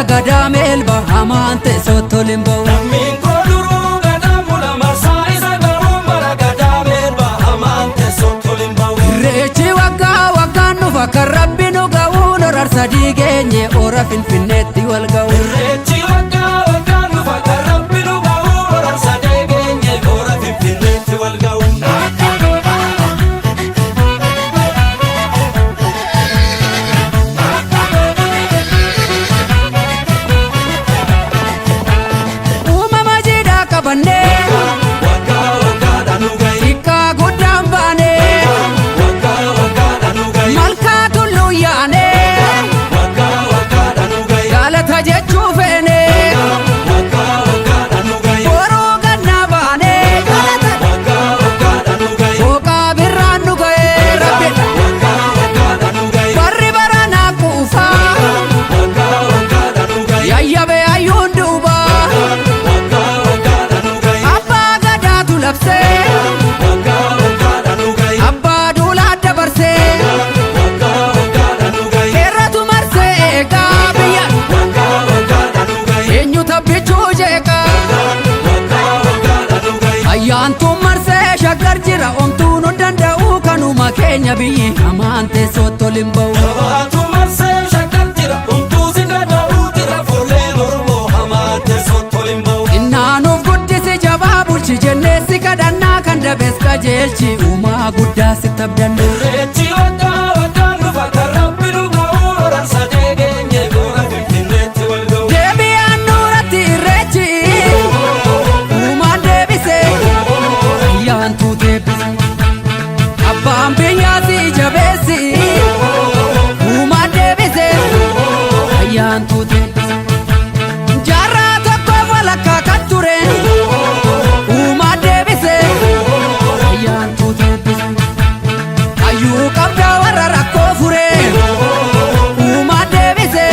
gada melba amante sotto limbo Lammin koduru gada mula marsa isa garu mara gada melba amante sotto limbo Rechi wagga nufa karabbi nu ga'u norar sadi genye ora finfinnetti wal ga'u Rechi wagga nufa karabbi nu ga'u norar sadi genye ora finfinnetti wal ga'u Ayyaantu marsee shaggar jira omtuu nu danda'u kanuma keenya biyyi amante sotto limbo Ayyaantu marsee shaggar jira omtuu si danda'u jira fuuleen Oromoo amante sotto limbo Innaanuuf guddisi jabaa bulchi jennee si kadhannaa kan dabees qajeelchi uumaa guddaa sitti abdannu Rechi wagga nufa karabbi nu ga'u norar sadee geenye goora finfinneetti wal ga'u Deebi'aan nuuratti irreechi uumaan deebise ayyaantu deebise abbaan biyyaasi jabeessi uumaan deebise ayyaantu deebise jaarraa tokkoof walakkaa kan ture uumaan deebise ayyaantu deebise hayyuu qabdaa warra rakkoo fure uumaan deebise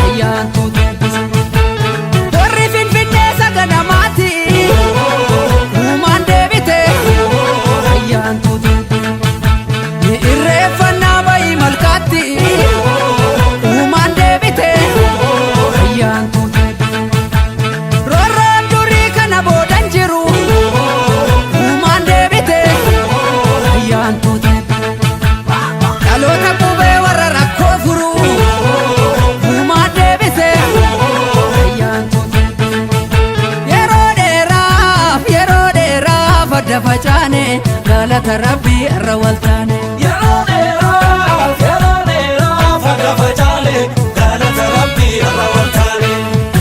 ayyaantu deebise warri finfinnee saganamaati uumaan deebite ayyaantu deebise ni irreeffannaa bayi malkaatti uumaan deebite ayyaantu deebise roorroon durii kana boodan jiru uumaan deebite ayyaantu deebise dhaloota qubee warra rakkoo furu uumaan deebise ayyaantu deebise yeroo dheeraaf adda facaane galata rabbii irra waltaane Yeroo dheeraaf adda facaane galata rabbii irra waltaane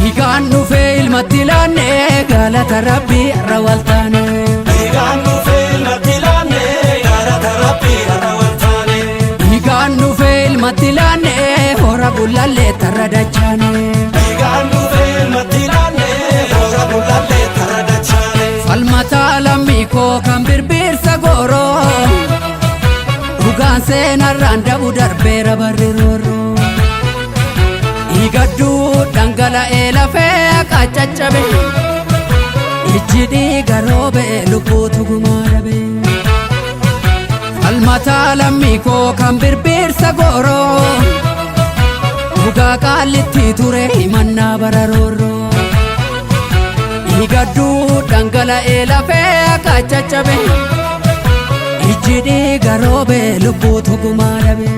dhiigaan dhufee ilmatti laanne galata rabbii irra waltaane Dhiigaan dhufee ilmatti laanne galata rabbii irra waltaane dhiigaan dhufee ilmatti laanne hora gullallee tarra dachaane Dhiigaan dhufee ilmatti laanne hora gullallee tarra dachaane falmataa lammii koo kan birbirsa gooroo dhugaan seenarraan dhabu darbeera barri roorroo dhiigadduu dhangala'ee lafee qaccaccabe ijji dhiiga roobee lubbuutu gumaa dhabe falmataa lammii koo kan birbirsa gooroo dhugaa qaallitti ture himannaa bara roorroo dhiigadduu dhangala'ee lafee qaccaccabe ijji dhiiga roobee lubbuutu gumaa dhabe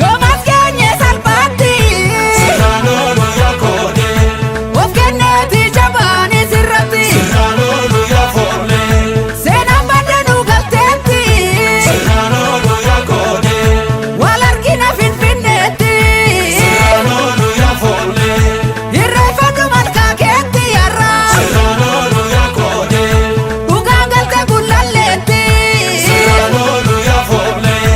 yoo maskeenye salphaatti Sirraanoonu yaa koonee of kenneeti jabaanii sirratti Sirraanoonu yaa foonee seenaan baddanuu galteetti Sirraanoonu yaa koonee wal argina finfinneetti Sirraanoonu yaa foonee irreeffadhu malkaa keetti yarraa Sirraanoonu yaa koonee dhugaan galte gullalleetti Sirraanoonu yaa foonee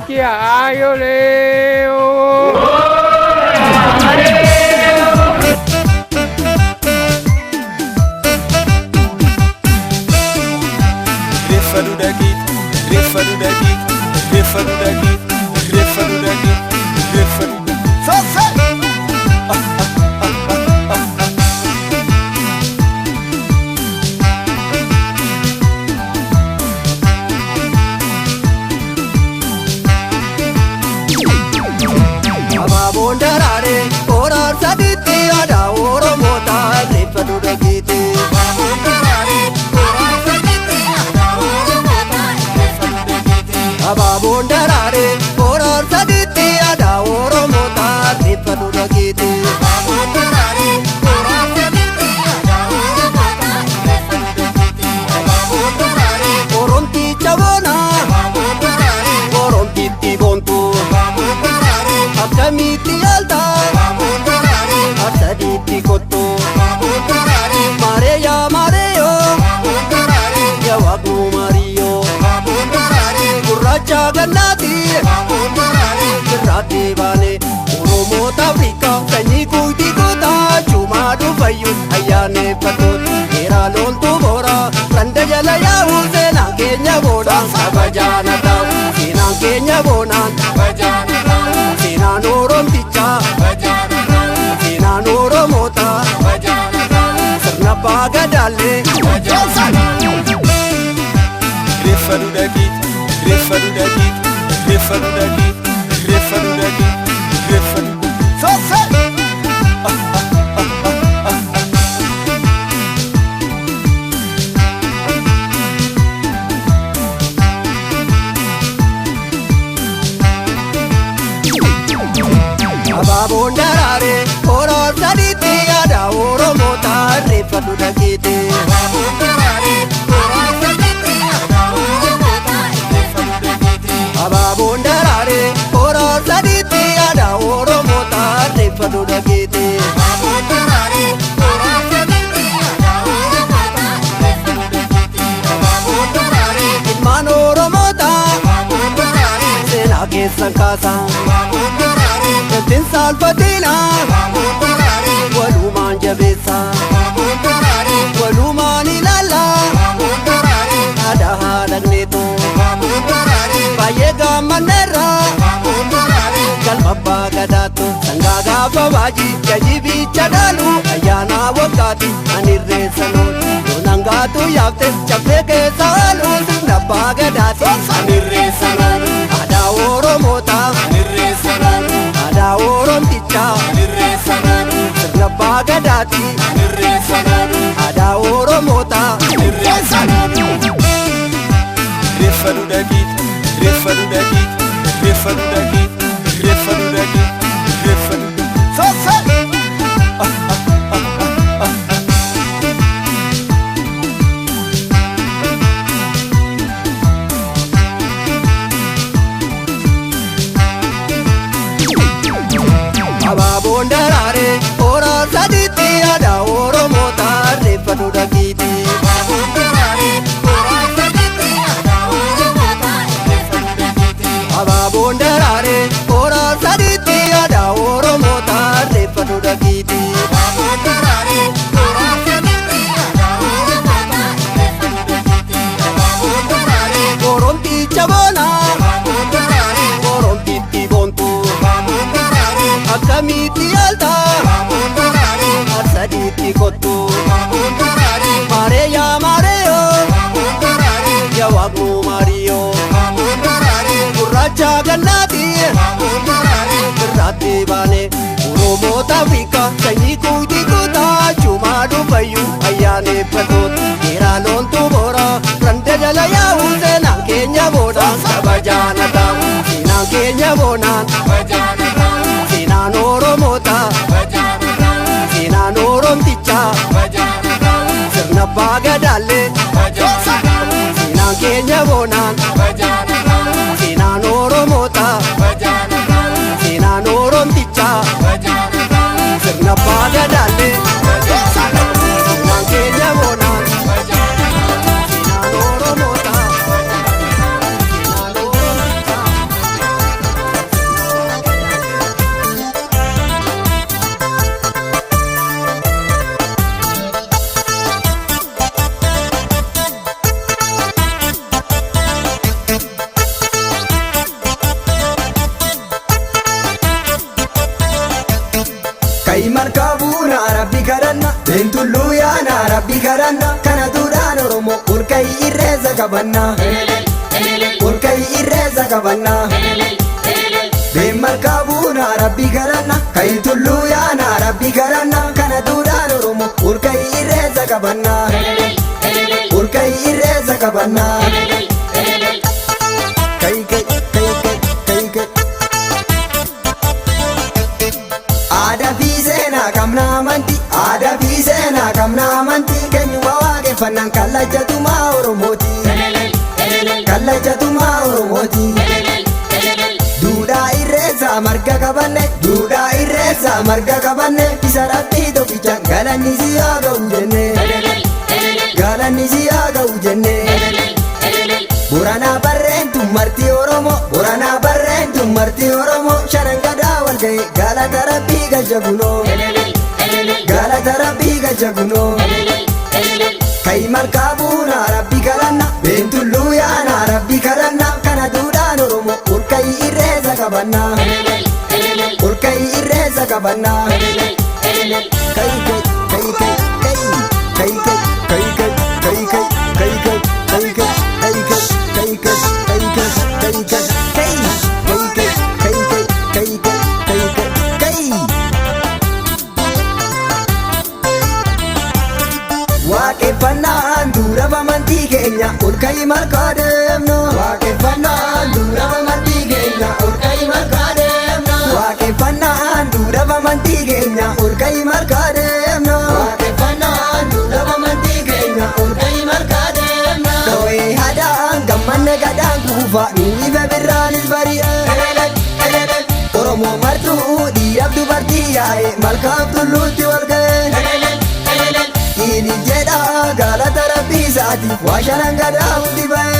Kia ayo leo. Refa do daqui, refa do daqui, refa do daqui, refa do daqui, refa do daqui. Ababondarare, orar saditi ada oromota refa do daqui. Ababondarare, orar saditi ada oromota refa do daqui. Ababondarare, orar saditi ada oromota refa do daqui. Ababondarare, orar saditi ada oromota refa do daqui. Ababondarare, oronti chabona. Ababondarare, oronti tibontu. Ababondarare, akkamiti alta. Ababondarare, asaditi kottu. Ababondarare, mareya mareyo. Ababondarare, yawaku mariyo. Ababondarare, gurracha gannati. Ababondarare, sirrati bane. Oromota Afrika sanyi kuti kuta chuma dufayu ayane patut. Era lontu bora randa jala yahu sena kenya boda sabajana tau. Sena kenya bonan sabajana tau. Sena norom ticha sabajana tau. Sena noromota sabajana tau. Serna paga dale sabajana tau. Refa do daqui, refa do daqui, refa do daqui, refa do daqui, refa do daqui. Ababondarare, orar saditi ada oromota refa do daqui. Ababondarare, orar saditi ada oromota refa do daqui. Ababondarare, orar saditi ada oromota refa do daqui. Ababondarare, orar saditi ada oromota refa do daqui. Ababondarare, ilman oromota. Ababondarare, sena keessa kaasa. Ababondarare, dantin salphatina. Ababondarare, walumaan jabeessa. Ababondarare, walumaan ilalla. Ababondarare, aadaa haadhagneetu. Ababondarare, baay'ee gaammanneerra. Ababondarare, galma abbaa gadaatu. Sangaa gaafa baajii jajibicha dhaalu. Ayyaana waggaati ani irreessanoon. Yoonaan gaatu yaafte caffee keessa haalu. Sirna abbaa gadaati ani irreessanoon. Aadaa Oromoota ani irreessanoon. Aadaa Oromticha ani irreessanoon. Sirna abbaa gadaati ani irreessanoon. Aadaa Oromoota ani irreessanoon. Refa do daqui, refa do daqui, refa do daqui, refa do daqui, refa do daqui. Ababondarare, orar saditi ada oromota refa do daqui. Ababondarare, orar saditi ada oromota refa do daqui. Ababondarare, orar saditi ada oromota refa do daqui. Ababondarare, orar saditi ada oromota refa do daqui. Ababondarare, oronti chabona. Ababondarare, oronti tibontu. Ababondarare, akkamiti alta. Ababondarare, asaditi kottu. Ababondarare, mareya mareyo. Ababondarare, yawaku mariyo. Ababondarare, gurracha gannati. Ababondarare, sirrati bane. Oromota Afrika sanyi kuti kuta chuma dufayu ayane patut. Era lontu bora randa jala yahu sena kenya boda sabajana tau. Sena kenya bonan sabajana tau. Sena noromota sabajana tau. Sena noromticha sabajana tau. Sirna paga dale sabajana tau. Sena kenya bonan sabajana tau. Sena noromota sabajana tau. Sena noromticha sabajana tau. Sirna paga dale sabajana tau. Sena kenya bonan sabajana tau. Sena noromota sabajana tau. Sena noromticha qabuuna rabbi kadhanna Beentulluu yaana rabbi kadhanna kana duudhaan Oromoo olka'i irreessa qabanna olka'i irreessa qabanna Been malkaa buuna rabbi kadhanna Kayitulluu yaana rabbi kadhanna kana duudhaan Oromoo olka'i irreessa qabanna olka'i irreessa qabanna Aadaa fi seenaa qabna amantii aadaa fi seenaa qabna amantii keenyuma waaqeffannaan kallachatumaa Oromooti kallachatumaa Oromooti duudhaa irreessa marga qabanne duudhaa irreessa marga qabanne isa rabbii tokkichaan galanni si haa ga'u jenne galanni si haa ga'u jenne Boranaa barreentu marti Oromoo Boranaa barreentu marti Oromoo shanan gadaa wal ga'e galata rabbii galcha kunoo galata rabbii galcha kunoo Kayi malkaa buuna rabbi kadhanna Beentulluu yaana rabbi kadhanna kana duudhaan Oromoo olka'i irreessa qabanna olka'i irreessa qabanna Waaqeffannaan dura amantii keenya olka'i malkaa deemna Waaqeffannaan dura amantii keenya olka'i malkaa deemna Waaqeffannaan dura amantii keenya olka'i malkaa deemna Waaqeffannaan dura amantii keenya olka'i malkaa deemna Dho'ee hadaan gammanne gadaan kuufa nuyi bebirraanis bari'e Oromoo martuu dhiiraaf dubartii yaa'e malkaaf tulluutti wal ga'e Ini jedha galata rabbii isaatiif waa shanan gadaa hundi ba'e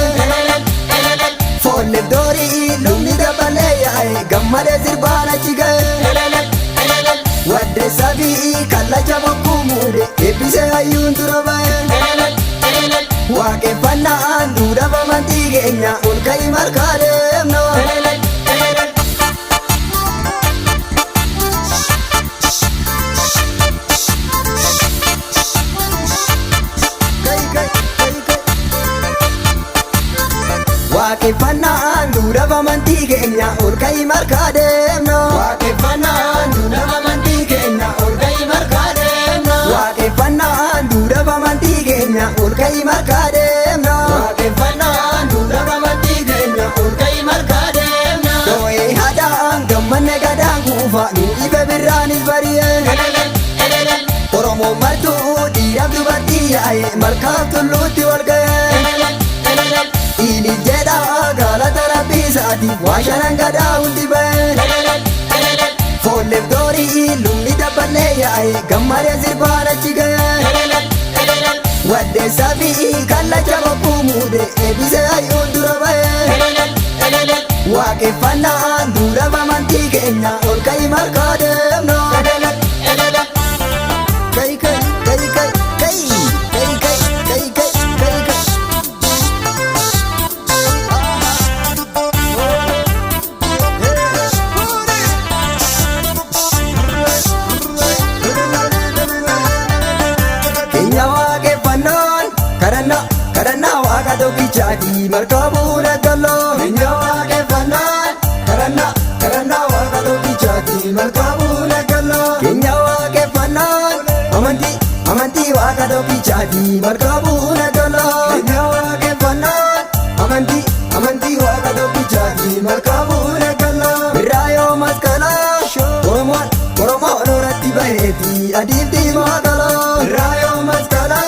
Foolleef doorii lubni dabalee yaa'e gammadee sirbaan achi ga'e Waddeessaa fi kallacha bokkuu muude eebbisee hayyuun dura ba'e Waaqeffannaan duudhaaf amantii keenya olka'i malkaa deemna Waaqeffannaan duudhaaf amantii keenya olka'i malkaa deemna Waaqeffannaan duudhaaf amantii keenya olka'i malkaa deemna Waaqeffannaan duudhaaf amantii keenya olka'i malkaa deemna Waaqeffannaan duudhaaf amantii keenya olka'i malkaa deemna Dho'ee hadaan gammanne gadaan kuufa nuyi bebirraanis bari'e Oromoo martuu dhiiraaf dubartii yaa'e malkaaf tulluutti wal ga'e Ini jedha galata rabbii isaatiif waa shanan gadaa hundi ba'e Foolleef doorii lubni dabalee yaa'e gammadee sirbaan achi ga'e Waddeessaa fi kallacha bokkuu muude eebbisee hayyuun dura ba'e Waaqeffannaan duudhaaf amantii keenya olka'i malkaa deemna Kadhannaa waaqa tokkichaati malkaa buuna galloo Keenya waaqeffannaan kadhannaa waaqa tokkichaati malkaa buuna galloo Keenya waaqeffannaan amantii waaqa tokkichaati malkaa buuna galloo Keenya waaqeffannaan amantii waaqa tokkichaati malkaa buuna galloo Birraa yoo masqalaa Oromoon oratti baheeti adiif diimaa galoo Birraa yoo masqalaa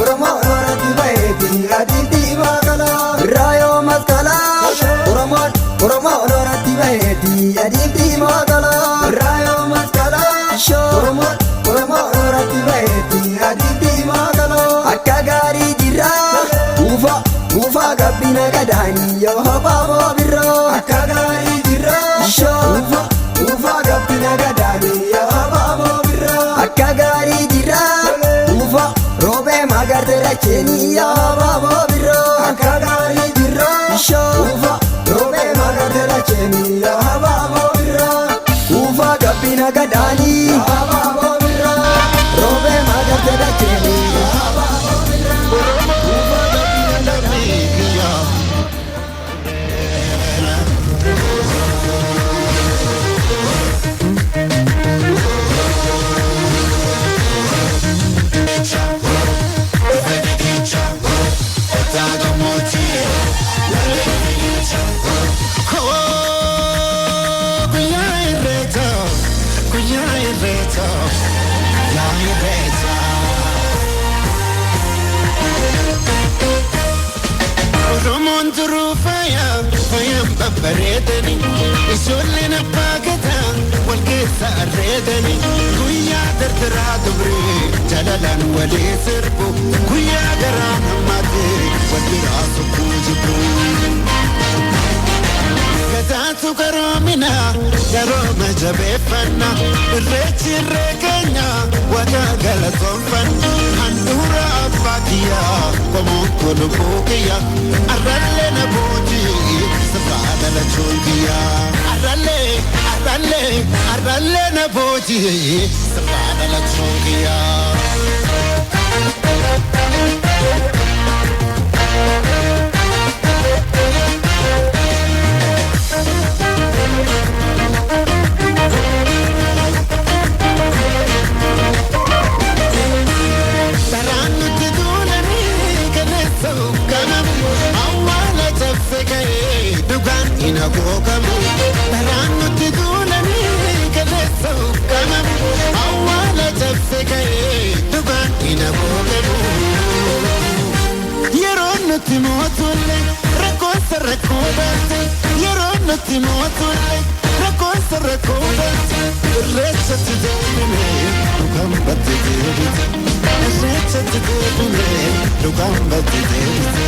Oromoon oratti baheeti adiif diimaa galoo Birraa yoo masqalaa Oromoon oratti baheeti adiif diimaa galoo Birraa yoo masqalaa Oromoon oratti baheeti adiif diimaa galoo Akka gaarii jirraa Uufaa gabbina gadaanii yoo habaaboo birroo Akka gaarii jirraa Uufaa gabbina gadaanii yoo habaaboo birroo Akka gaarii jirraa Roobee magarte racheenii yoo habaaboo birroo Akka gaarii jirraa Roobee magarte racheenii yoo habaaboo birroo Uufaa gabbina gadaanii yoo habaaboo bareedani ijoolleen abbaa gadaa wal keessa arreedani guyyaa dardaraa dubree jalalaan walii sirbu guyyaa garaa namaatee wal biraa subbuu jibbu gadaatu garoomina garooma jabeeffanna irreechi irree keenya waaqa galatoonfanna handhuura abbaa kiyyaa qomoon kolubuu kiyya arrallee na bootii sirraa dhalachuun kiyyaa arrallee na bootii sirraa dhalachuun kiyyaa. Inagogamu Taranuti dulani Kaleso kamamu Awala tafekae Duban inagogamu Yeronuti mootule Rakosa rakobate Yeronuti mootule Rakosa rakobate Recha tidemine Dugambati debite Recha tidemine Dugambati debite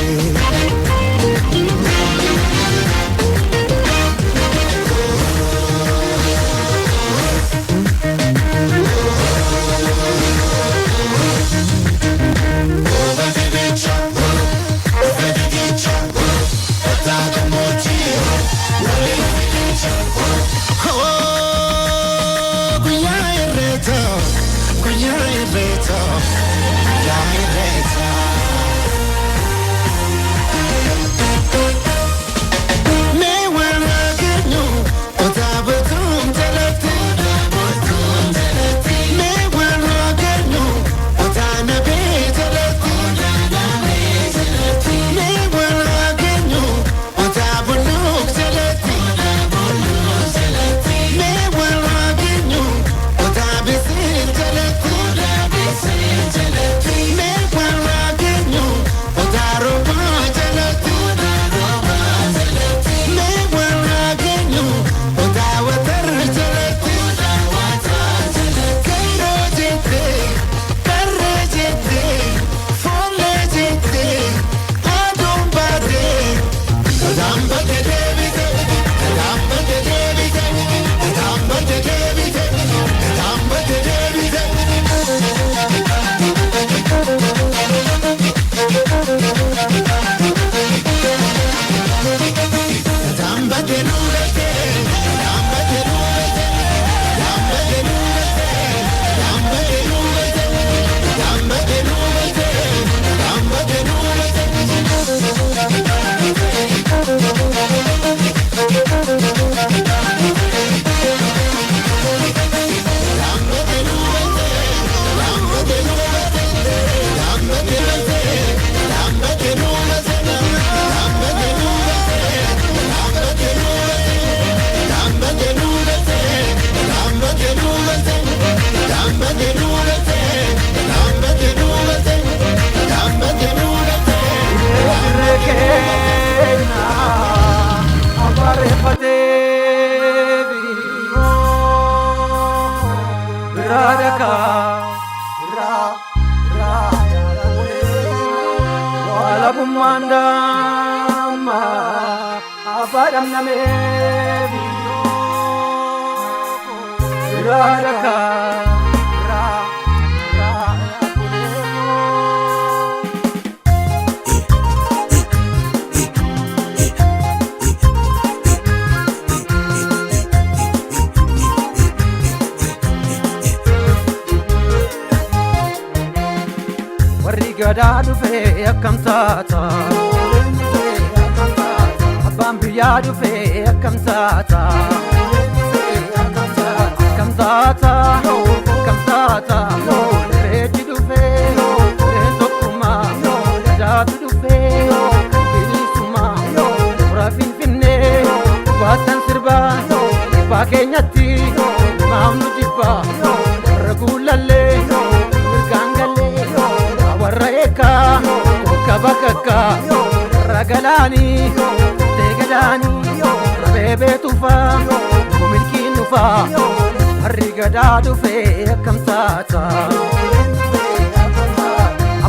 Gadaa dhufee akkam taata Abbaan biyyaa dhufee akkam taata Akkam taata Reechi dhufee Reen tokkummaa Gadaatu dhufee Bilisummaa Mura Finfinnee Baatan sirbaa Ibbaa keenyatti Maamnu jibbaa Warra guulallee Mirgaan gallee Warra eekaa Kokka bakakkaa Ragalaanii Teegadaanii deebee tufaa milkiin dhufaa harri gadaa dhufee akkam taata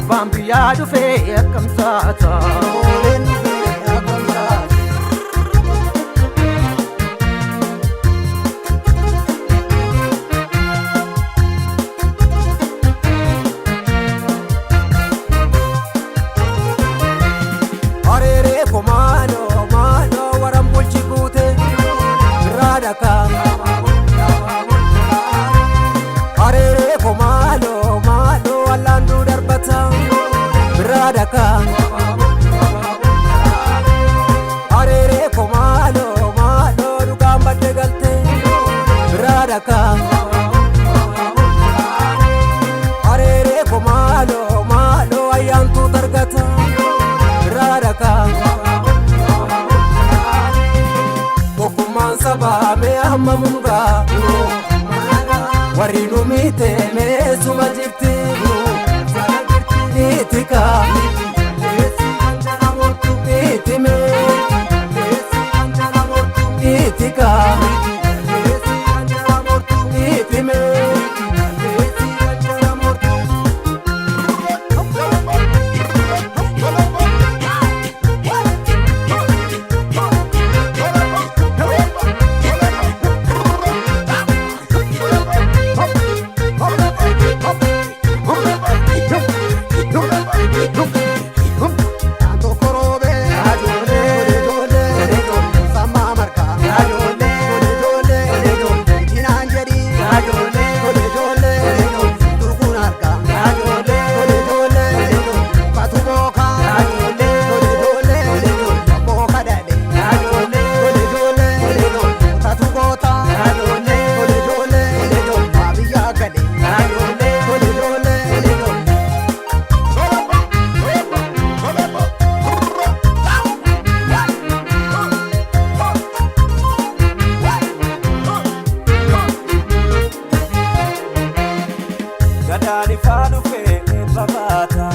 abbaan biyyaa dhufee akkam taata. Arere ko malo malo dugaan badde galte biradaka arere ko malo malo ayyaantu targata biradaka tokkummaan sabaa mee amma munga warri nu miite meesuma jirti itika Gadani fanu fe babata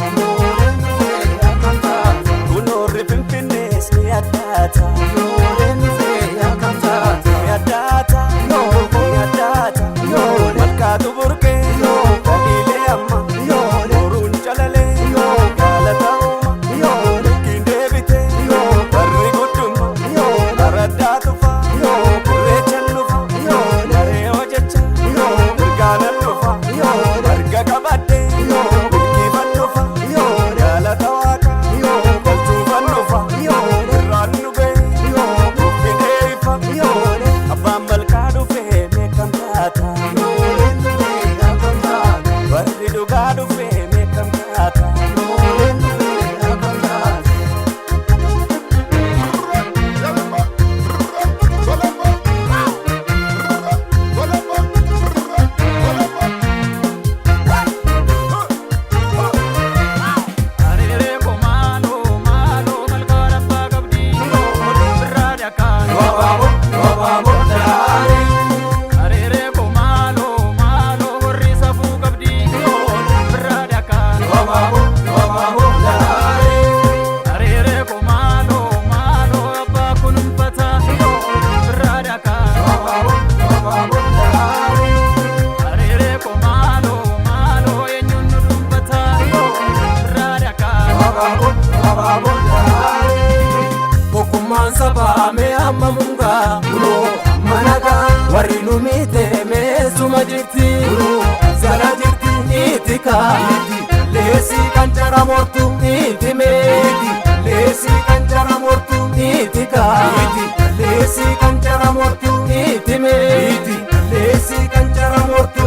Kuno ripimpinis mi adata Malkatu burke Dalile amma Orun chalale Galata uma Kindebite Barri guduma Baradatu fa Kure challufa Nare ojecha Irgana lufa Gagabate, Kivanufa, Galatawaka, Kaltuvanufa, Ranube, Kidefa, Abambal Kadufe, Mekantata, Barridu Gadufe, Mekantata. Tokkummaan sabaa mee amma munga managa warri nu miite meesuma jirti zala jirti itika leesii kan jara mortu itime leesii kan jara mortu itika leesii kan jara mortu itime leesii kan jara mortu.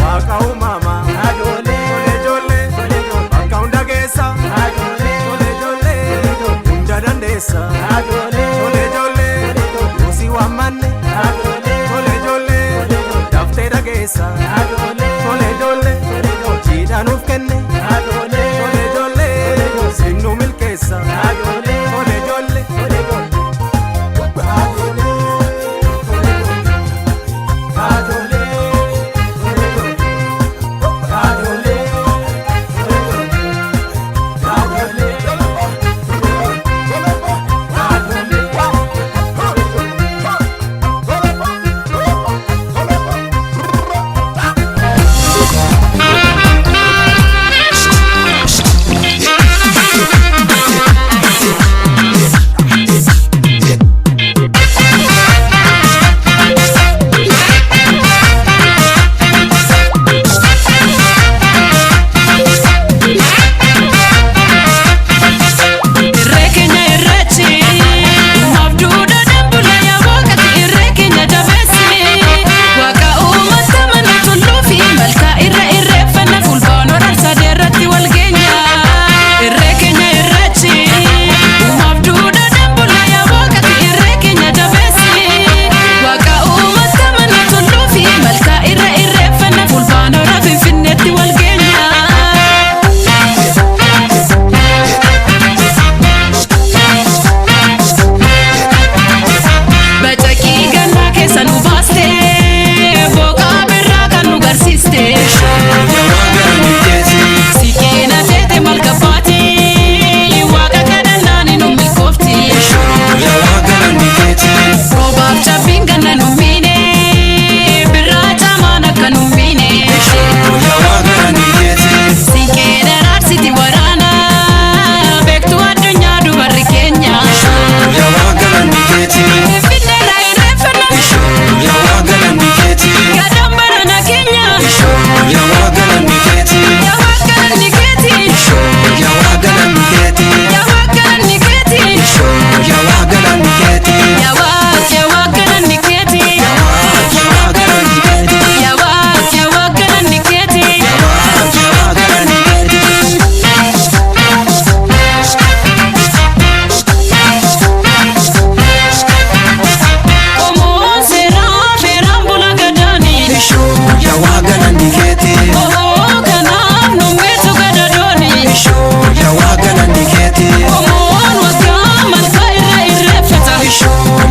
Waka umama,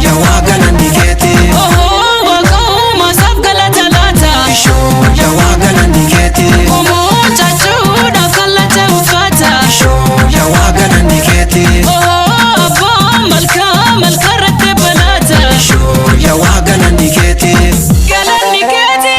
Yawaa galanni keeti Waqauma saf galata laata Yawaa galanni keeti Chachuudha kallacha uffata Yawaa galanni keeti Abbaan malka irratti balaata Yawaa galanni keeti Galanni keeti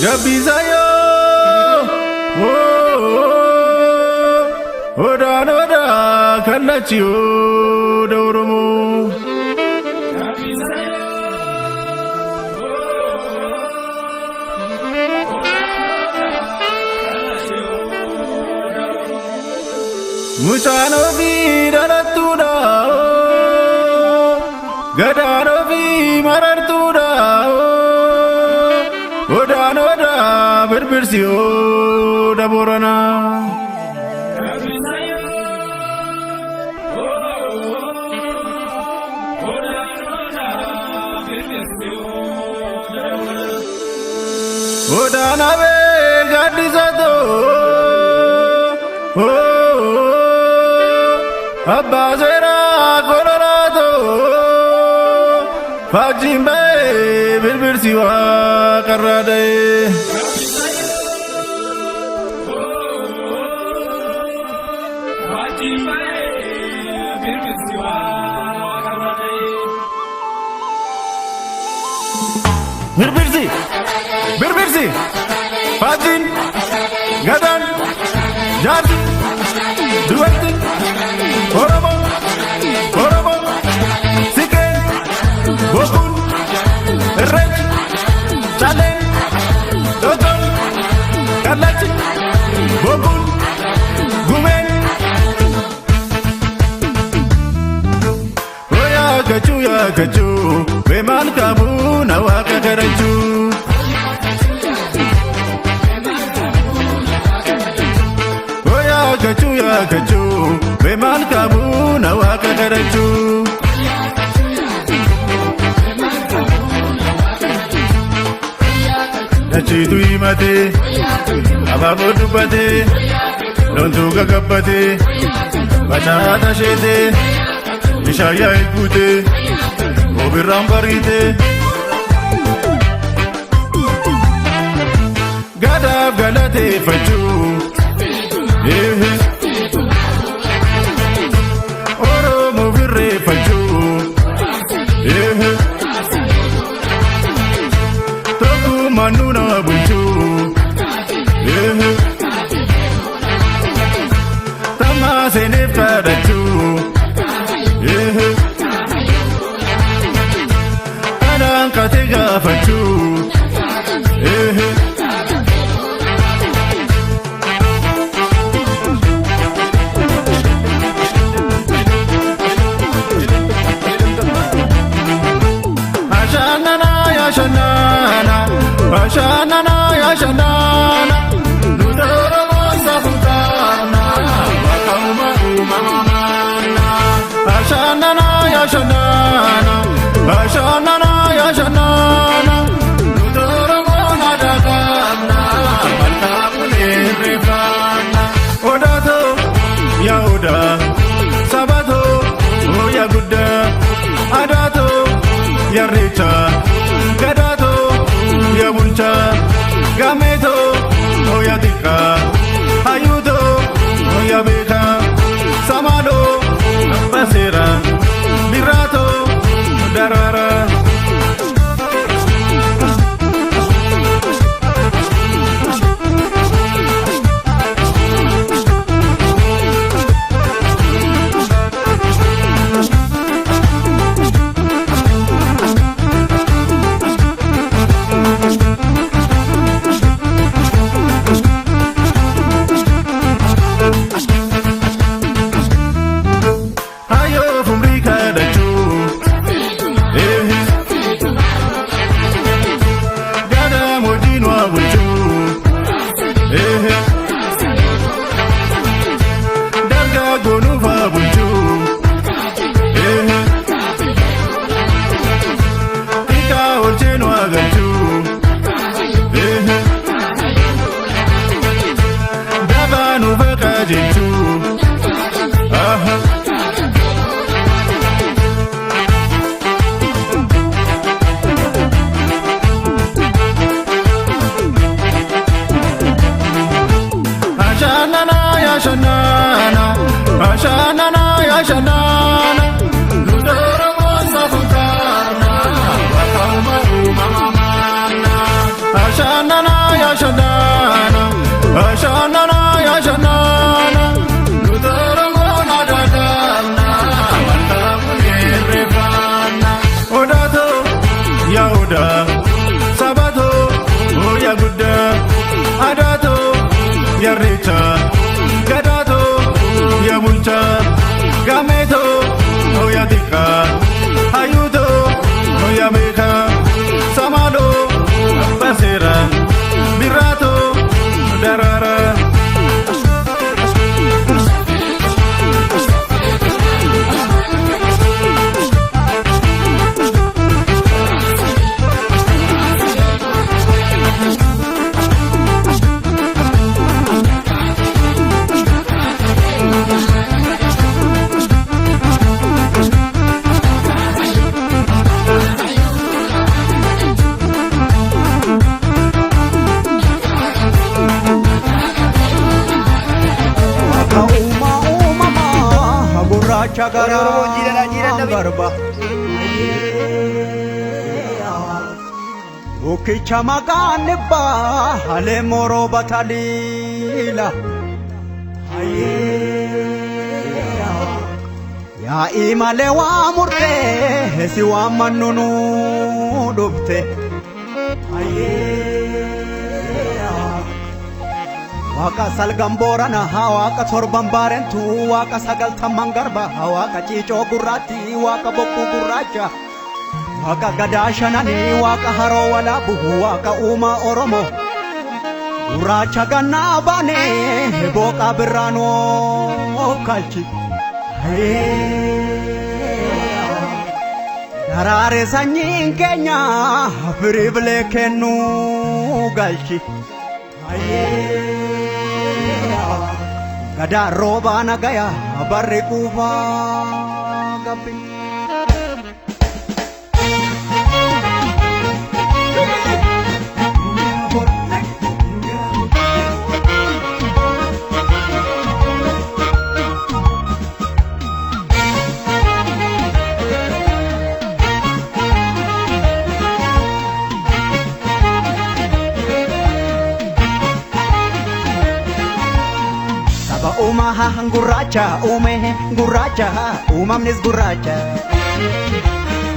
Jabbisayo Odaan odaa kallachiyo dawromo Mucaan ofii dhalattuudha gadaan ofii marartuudha Odaan odaa birbirsiyo daborana Odaan abee gaddisato Abbaa seeraa koloraato Faajjiin ba'ee birbirsi waa qarraa da'ee Birbirsi Birbirsi Faajjiin Gadaan Jaarsi Dubartiin Oromoo Oromoo Siqeen Bokuun Irreechi Caleen Doddoon Kallachi Bokuun Gumeen Yaakachuu Beemaan kaabuu na waaqa kadhachuu Yaakachuu Beemaan kaabuu na waaqa kadhachuu Dachiitu himatee abaaboo dubbatee loontuu gagabbatee Bachaata sheetee Ishaayaa eeggutee obirraan bariitee galateeffachuu Oromoo firreeffachuu tokkummaan nu na bulchuu tammaa seeneef kadhachuu kanaan kate gaafachuu Ashanana ya shanana Nudoro mosa futana Wakauma umamana Ashanana ya shanana Ashanana ya shanana Nudoro mona dagana Malkapune refana Odato ya oda Sabato ya gudda Adato ya richa Gadato ya bulcha gameto oya tika ayudo oya beka samado basera mirato darara Ashanana ya shanana Nudoro mosa futana Wakauma umamana Ashanana ya shanana Ashanana ya shanana Nudoro mona dadana Malkapune refana Odato ya oda Sabato ya gudda Adato ya richa Gadato ya bulcha gameto oya tika ayudo oya beka samado basera mirato darara Chagara garba Ukicha magane ba hale moro batalila Ya imale wa murte hesi wa manunu dubte Waka salgamborana waka torbambarentu waka sagal tamangarba waka chicho gurrati waka bokku gurracha waka gadashanani waka haro wala buhu waka uma oromo gurracha ganna bane boka birrano kalchi darare sanyin kenya firibile kennu galchi Gada roba nagaya barre kufa gabi uumaa gurraacha uume gurraacha uumamnis gurraacha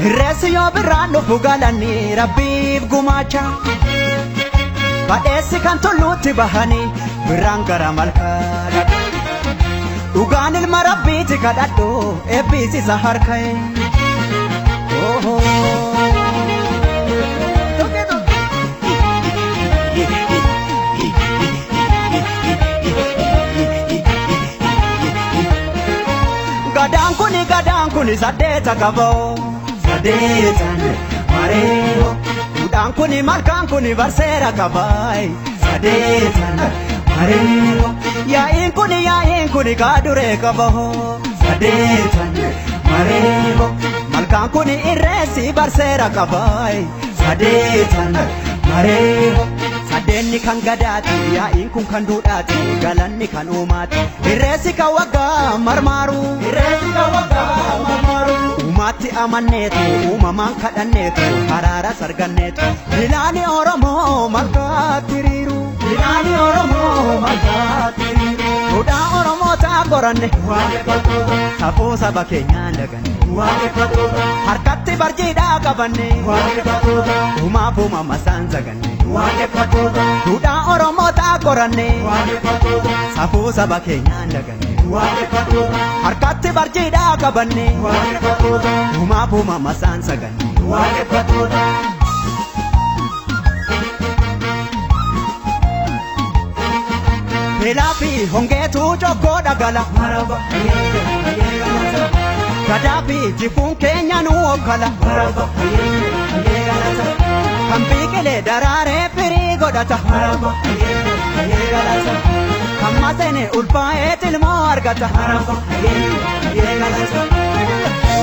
Irreessi yoo birraan dhufu galanii rabbiif gumaacha Badheessi kan tulluutti bahanii birraan gara malkaa Dhugaan ilma rabbiiti kadhadhu eebbisiisa harka'e Gadaan kuni saddeeta qaboo Sadeetan mareeho Duudhaan kuni malkaan kuni barseera qabaay Sadeetan mareeho Yaa'iin kuni kaaduree qabaho Sadeetan mareeho Malkaan kuni irreessi barseera qabaay Sadeetan mareeho Sadeenni kan gadaati yaa'iin kun kan duudhaati galanni kan uumaati Irreessi kan waggaa marmaaru Uumatti amanneetu uumamaan kadhanneetu haraara sarganneetu Ilaani Oromoo malkaatti hiriiru Duudhaa Oromoo ta'a qoranne safuu saba keenyaan daganne Harkatti barjiidhaa qabanne uumaaf uumama isaan zaganne Duudhaa Oromoo ta'a qoranne safuu saba keenyaan daganne Harkatti barjiidhaa qabanne uumaaf uumama isaan zaganne Belaafi hongeetu jokkoo dhagala Gadaafi jifuun keenya nu okkala Kan biqilee daraaree firii godhata Kan maseene ulfaa'ee tilmoo argata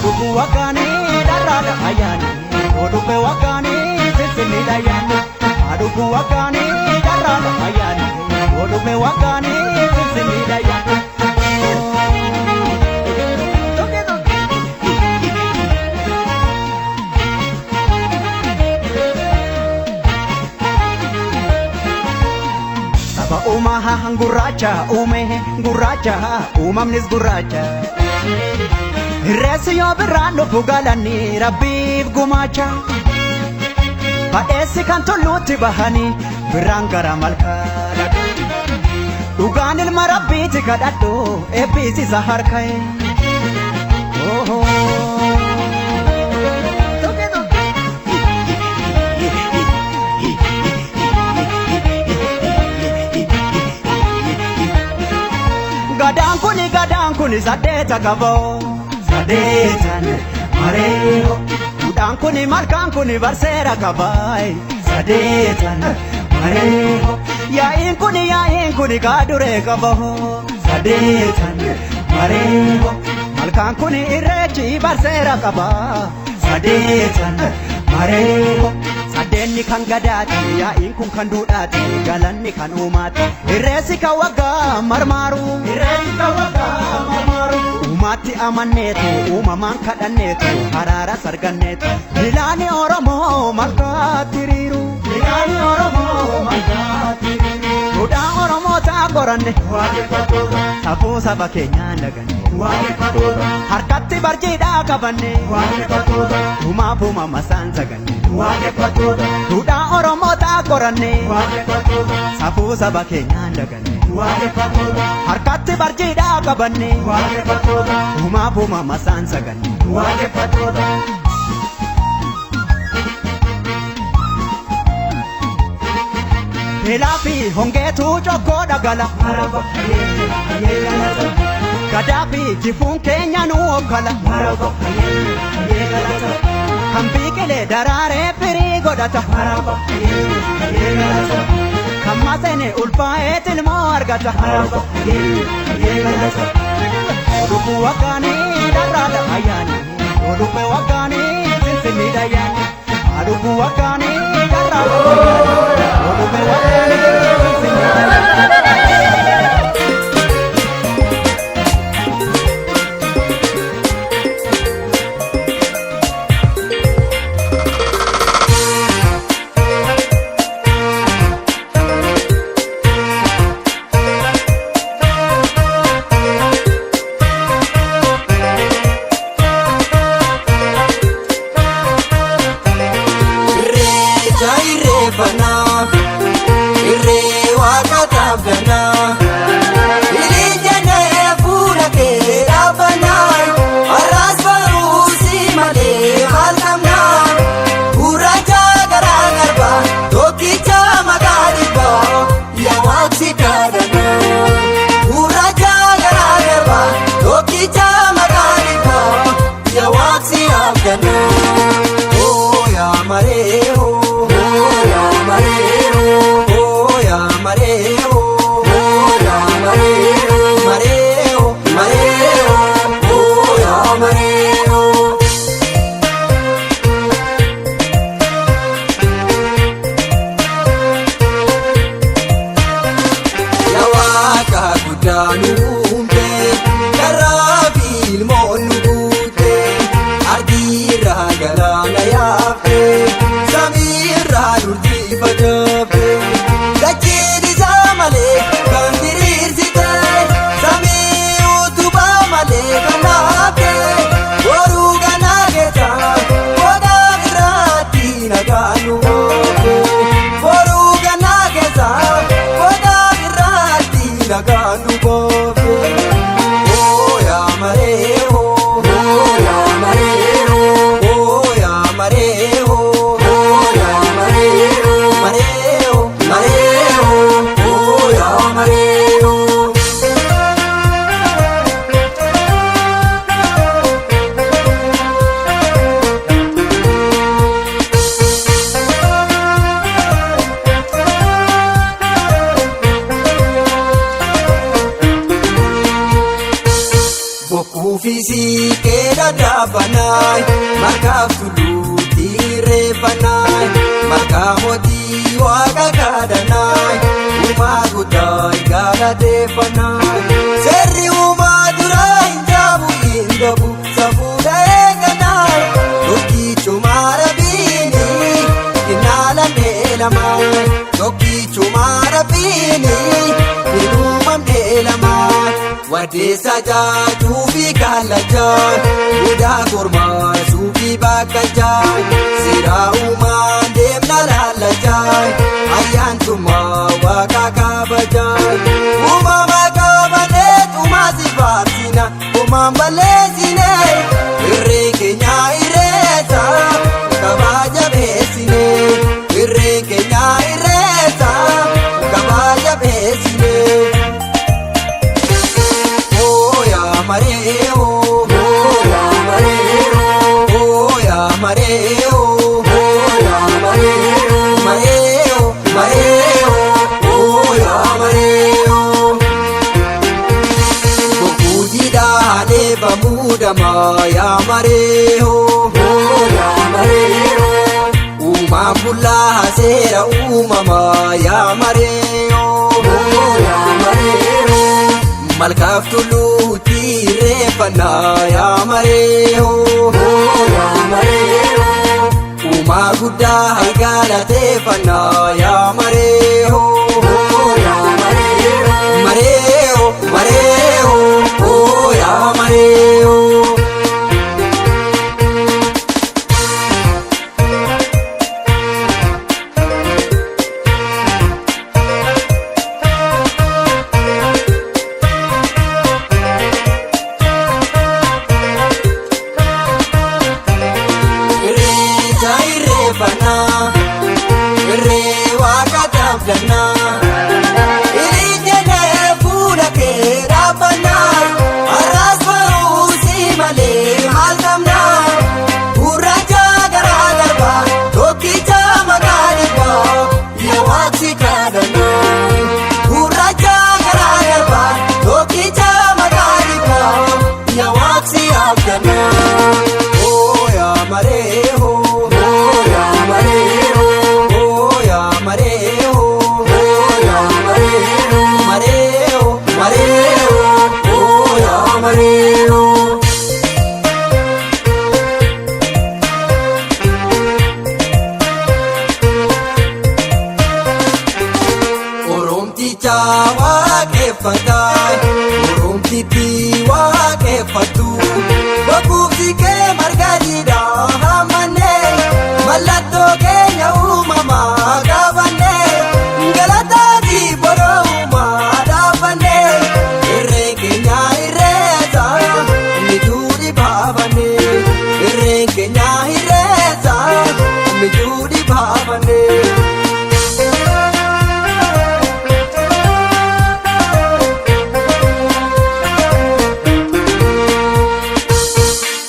Dhufu waggaanii dharraadha ayyaani Odhufe waggaanii finfinniidha ayyaani Dhufu waggaanii dharraadha ayyaani Odhufe waggaanii finfinniidha ayyaani Uumaa gurraacha uume gurraacha uumamnis gurraacha Irreessi yoo birraan dhufu galanii rabbiif gumaacha Badheessi kan tulluutti bahanii birraan gara malkaa Dhugaan ilma rabbiiti kadhadhu eebbisiisa harka'e Gadaan kuni saddeeta qaboo Sadeetan mareeho Duudhaan kuni malkaan kuni barseera qabaay Sadeetan mareeho Yaa'iin kuni kaaduree qabaho Sadeetan mareeho Malkaan kuni irreechi barseera qabaa Sadeetan mareeho Sadeenni kan gadaati yaa'iin kun kan duudhaati galanni kan uumaati Irreessi kan waggaa marmaaru Uumatti amanneetu uumamaan kadhanneetu haraara sarganneetu Ilaani Oromoo malkaatti hiriiru Duudhaa Oromoo ta'a qoranne safuu saba keenyaan daganne Harkatti barjiidhaa qabanne uumaaf uumama isaan zaganne Duudhaa Oromoo ta'a qoranne safuu saba keenyaan daganne Harkatti barjiidhaa qabanne uumaaf uumama isaan zaganne Belaafi hongeetu jokkoo dhagala Gadaafi jifuun keenya nu okkala Kan biqilee daraaree firii godhata Kan maseene ulfaa'ee tilmoo argata Dhufu waggaanii dharraadha ayyaani Odhufe waggaanii finfinniidha ayyaani Dhufu waggaanii dharraadha ayyaani Odhufe waggaanii finfinniidha ayyaani Ufisi keeda daabanay markaaf tuluutti reefanay markaa mootii waaqa kadhanay uumaa guddaa galateeffanay seerri uumaa duraa hin jaabu hin dhabu safuudha eeganay tokkichumaa rabbiini hinaalamnee lamay tokkichumaa rabbiini hinuumamnee lamay Wadeessa jaajuufi kaalajaa Budaa kormaa suufi bakkajaa Seeraa uumaan deemna laalajaa Ayyaantummaa waaqa kabajaa Uumama qabanee xumaasi faarsinaa Uumaan balleessinee Irreen keenya irreessa kabaja beessinee Irreen keenya irreessa kabaja beessinee Mareo, ya mareo, ya mareo, ya mareo, mareo, mareo, ya mareo. Bokujida de bamudama ya mareo, ya mareo. Umambula hasera umama ya mareo, ya mareo. Malkaaf tuluutti reeffannaa yaa maree uumaa guddaa galateeffannaa yaa maree yaa maree.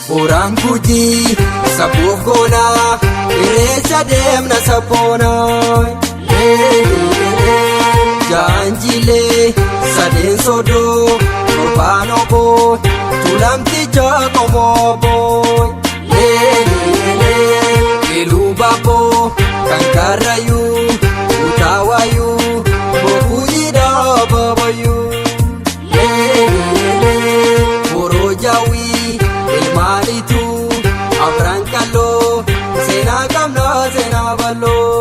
Boraan Gujii sabuuf goonaa irreecha deemna sabboonaa Jaanjilee sadeen sodoo torbaan oboo tulamticha qomooboo Iluu baaboo kan karrayyuu utaawayyuu bokuuyidhaa babayyuu Boroo jaawii ilmaanitu afran kalloo seenaa qabna seenaa balloo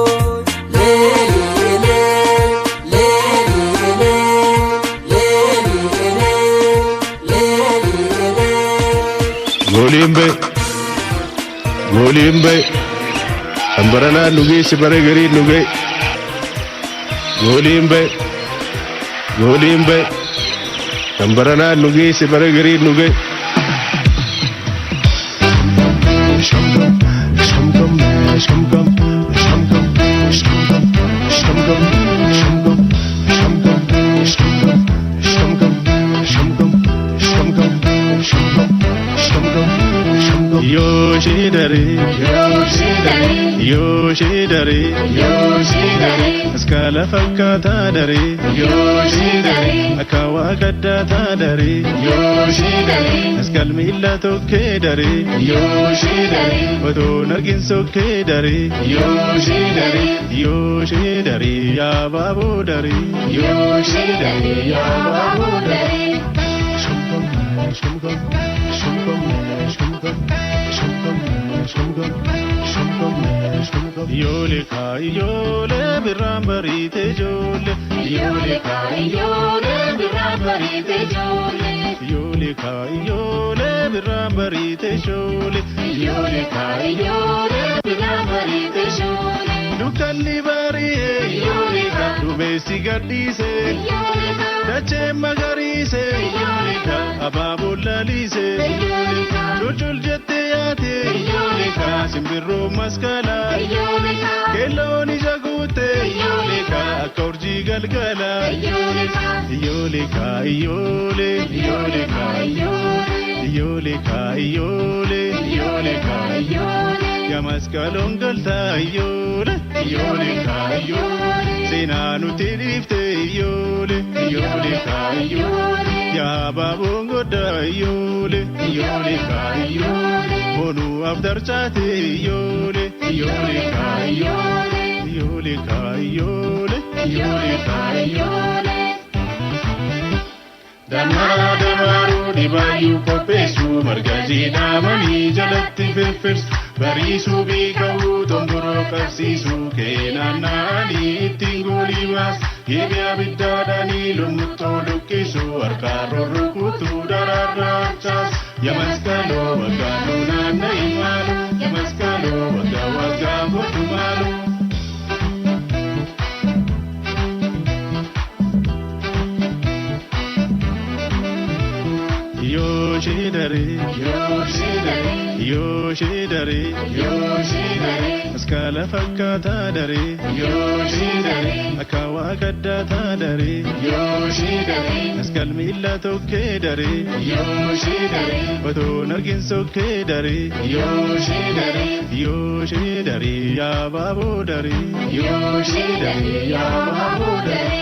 Golimbe ambarana nuge sibare gari nuge Golimbe ambarana nuge sibare gari nuge Yoshidari, Yoshidari, Yoshidari, Skala fakata dari, Yoshidari, Akawa gadata dari, Yoshidari, Skal milla tokke dari, Yoshidari, Odo nargin sokke dari, Yoshidari, Yoshidari, ya babu dari, Yoshidari, ya babu dari. Shumgam, shumgam, shumgam, shumgam. Yole kai yole birambari te jole yole kai yole birambari te jole yole kai yole birambari te jole yole kai yole birambari te jole dukalli bari yole ka dubesi gadise yole ka dache magari se yole ka ababulali se yole ka dojul jette yate yole ka simbirro maskala yole ka keloni jagute yole ka korji galgala yole ka yole ka yole yole ka yole ka yole yole ka ya maskalon galta yole yole ka yole sinanu tirifte yole yole ka yole ya babongo da yole yole ka yole bonu after chate yole yole ka yole yole ka yole yole ka yole damara damaru dibayu kopesu margazi damani jalatti firfirs barisu bikawu tomboro kapsisu kenanani tingulibas yebya bidadani lumutto lukisu arkaro rukutu dararachas yamaskalo wagano nanaimalu yamaskalo wagawagambo tumalu Yoshidari, Yoshidari, Yoshidari, Yoshidari, Skala fakata dari, Yoshidari, Akawa gadata dari, Yoshidari, Skal milla tokke dari, Yoshidari, Odo nargin sokke dari, Yoshidari, Yoshidari, ya babu dari, Yoshidari, ya babu dari.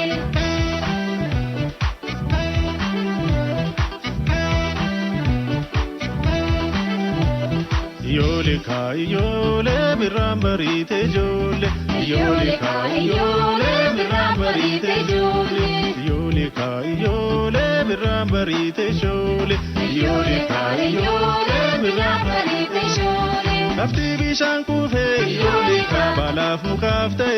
Yole kai yole birambari te jole yole kai yole birambari te jole yole kai yole birambari te jole yole kai yole birambari te jole Kafti bishaan kufe yole ka balaf mukafte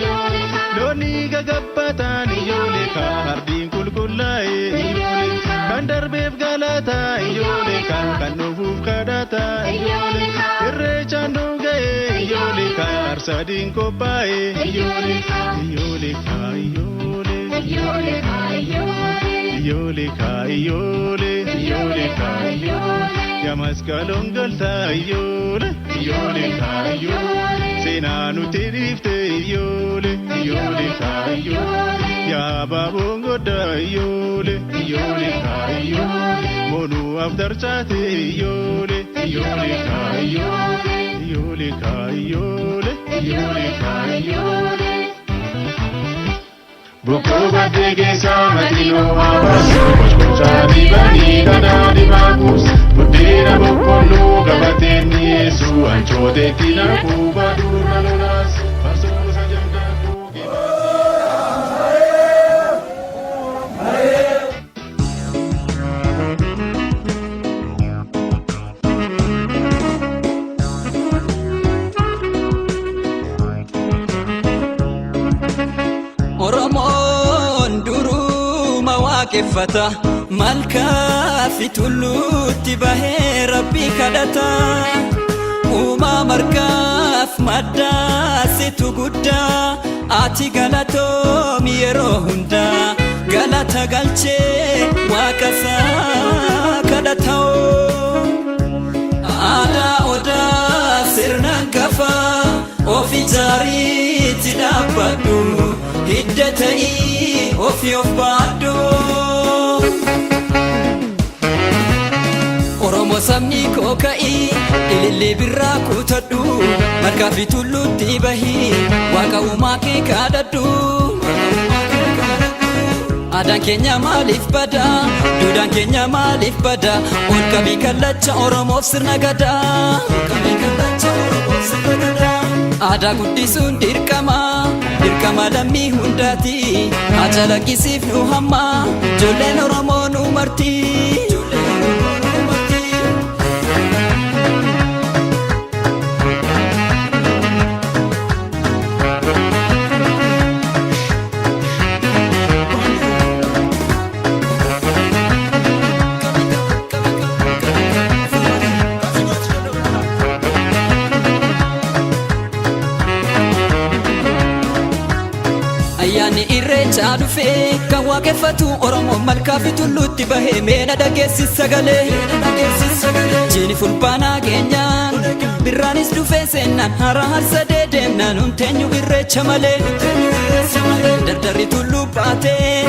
yole ka loni gagabbatan yole ka harbin kulkullae yole ka kan darbeef galata yole ka kan nufuuf kadata yole ka irreechaan dhugae yole ka arsadin kophae yole ka yole ka yole yole ka yole ka yole yole ka yole yamaskalon galta yole yole ka yole sinanu tirifte yole yole ka yole ya babongo da yole yole ka yole monu after chate yole yole ka yole yole ka yole yole ka yole Buko badege samatino abasu Chadi bani dada di bagus Budira bukolu gabateni Yesu Anchode tina kubadur nalunas Pasur sajam daku keffata malka fitullutti bahee rabbii kadhata uma markaaf maddaa situ guddaa ati galatoomi yeroo hundaa galata galchee waaqasaa kadhata'oo aadaa odaa sirna gafaa ofi jaariitti dhaabbadhu hidda ta'ii ofi of baadhu Oromo sabni koo ka'ii ilillee birraa kutadhu margaa fi tulluutti bahii waaqa uumaa kee kadhadhu. Aadaan keenya maaliif bada duudhaan keenya maaliif bada ol qabii kallacha Oromoof sirna gadaa. Aadaa guddisuun dirqama lammii hundaati haa calaqqisiifnu hamma ijoolleen Oromoo nu marti. Ayyaanni irreechaa dhufee kan waaqeffatu Oromoon malkaa fi tulluutti bahee meena dhageessis sagalee. Jiini fulbaanaa keenyaan birraanis dhufee seenaan hara harsadee deemnaan hunteenyu irreecha malee. Dardarri tulluu baatee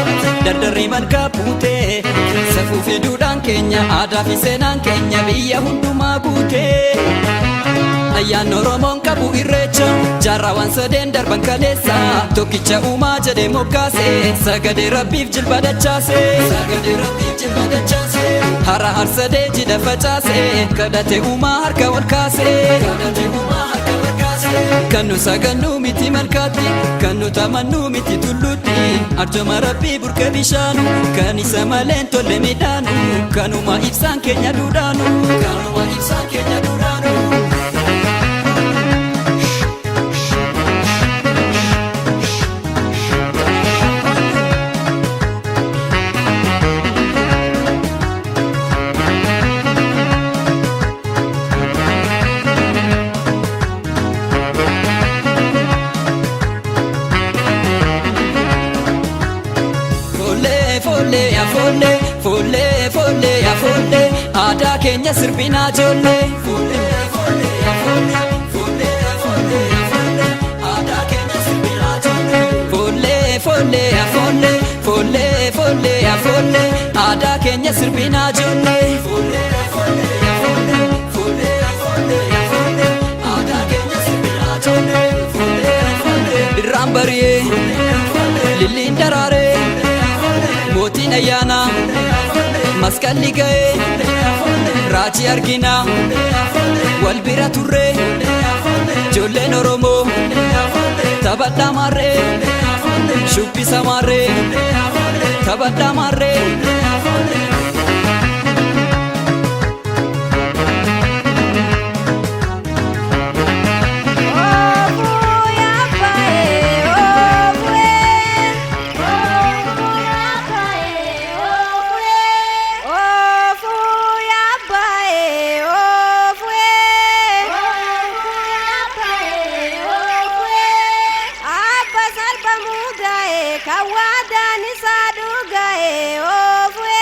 dardarri malkaa buutee safuu fi duudhaan keenya aadaa fi seenaan keenya biyya hundumaa guutee. Ayyaanni Oromoon qabu irreecha jaarraawwan sadeen darban kaleessa tokkicha uumaa jedhee moggaase sagadee rabbiif jilba dachaase. Hara harsadee jidha facaase kadhate uumaa harka wal kaase. Kan nu sagannu miti malkaatti kan nu tamannu miti tulluutti arjooma rabbii burqee bishaanu kan isa maleen tolle midhaanu kanuma ibsaan keenya duudhaanu. Folle aadaa keenya sirbinaa ijoollee. Aadaa keenya sirbinaa ijoollee. Folle aadaa keenya sirbinaa ijoollee. Birraan bari'ee lilliin daraaree mootiin ayyaanaa. Maskalli ga'ee raajii arginaa wal bira turree ijoolleen Oromoo taphadhaa marree shubbisa marree taphadhaa marree. Kawadani sadugae ofwe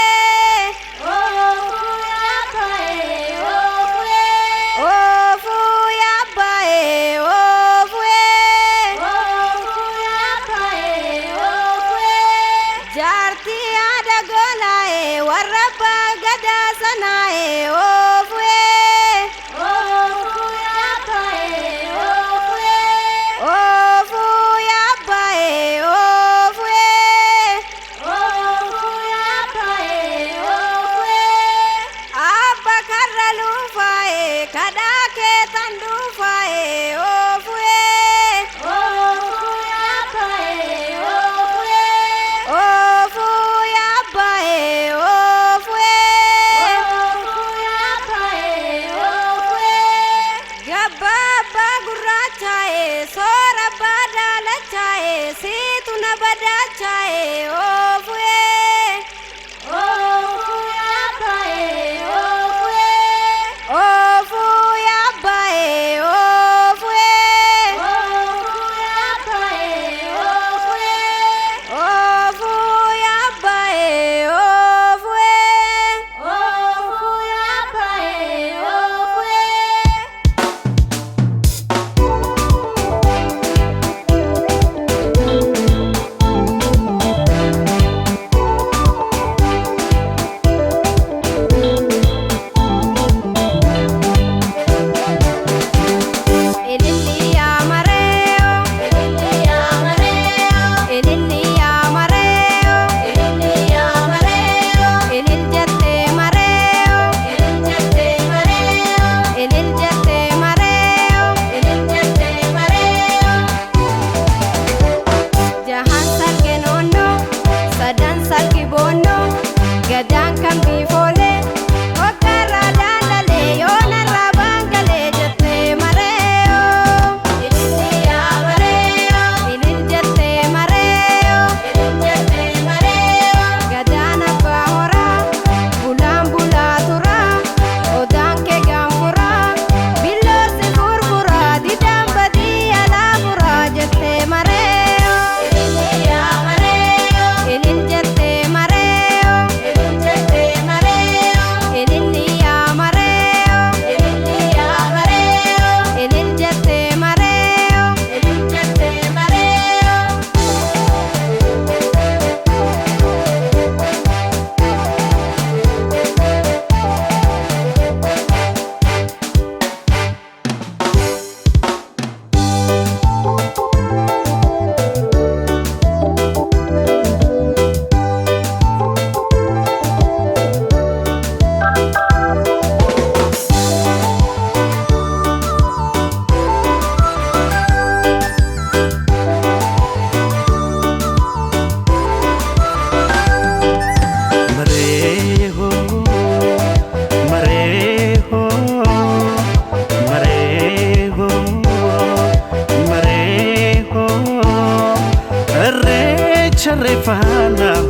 irreecharreeffannaa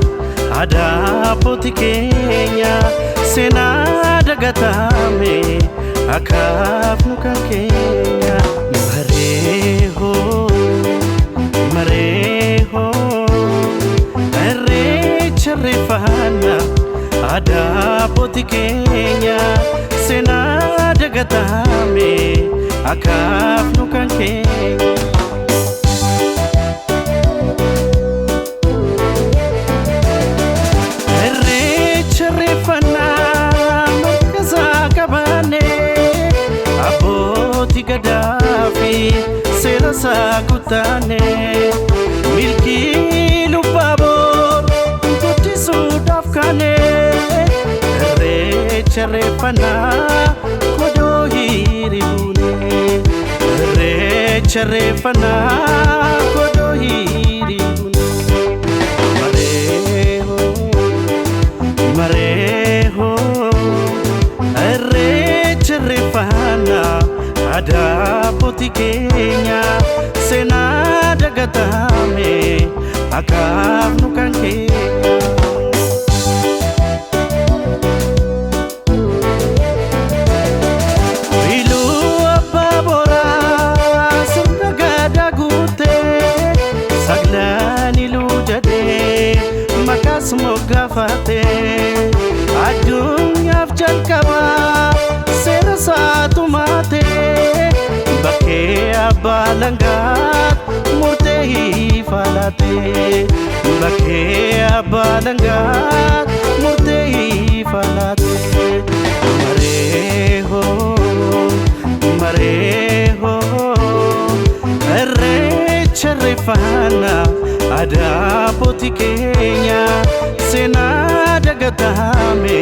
aadaa abbootii keenya seenaa dagatame akaaf nu kan keenya mareehoo irreecharreeffannaa aadaa abbootii keenya seenaa dagatame akaaf nu kan keenya sakutane milki lubabor guddisuudhaaf kane irreecharreeffannaa godoo hiribuune irreecharreeffannaa godoo hiribuune mareehoo irreecharreeffannaa aadaa abbootii keenya seenaa dagatame akaaf nu kan keenya wiiluu abbaa boraa sirna gadaa guutee saglaan iluu jedhee maqaas moggaafatee addunyaaf jalqabaa seera saatumaatee bakkee abbaa langaat murtee hiifalaatee bakkee abbaa langaat murtee hiifalaatee mareehoo irreecharreeffannaa aadaa abbootii keenya seenaa dagatame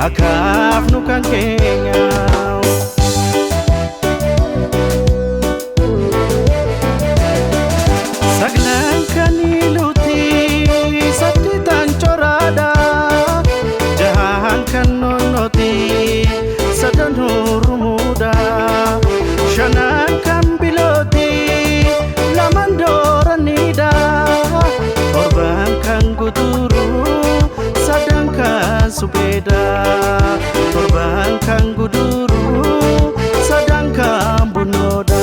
akaaf nu kan keenya saglaan kaniluti saddeetan coraadha jahaan kan nonnoti sadan hurumuudha shanaan kan bilooti laman dooranidha torban kan guturu sadan kan subeedha torban kan guduru sadan kan bunoodha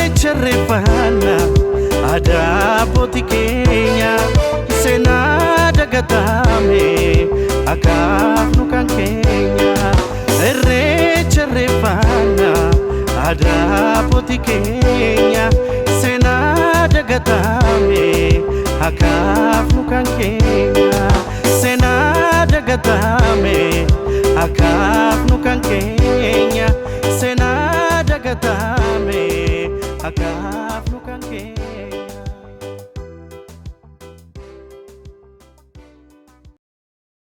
irreecharreeffannaa aadaa abbootii keenya seenaa dagatame akaaf nu kan keenya irreecharreeffannaa aadaa abbootii keenya seenaa dagatame akaaf nu kan keenya seenaa dagatame akaaf nu kan keenya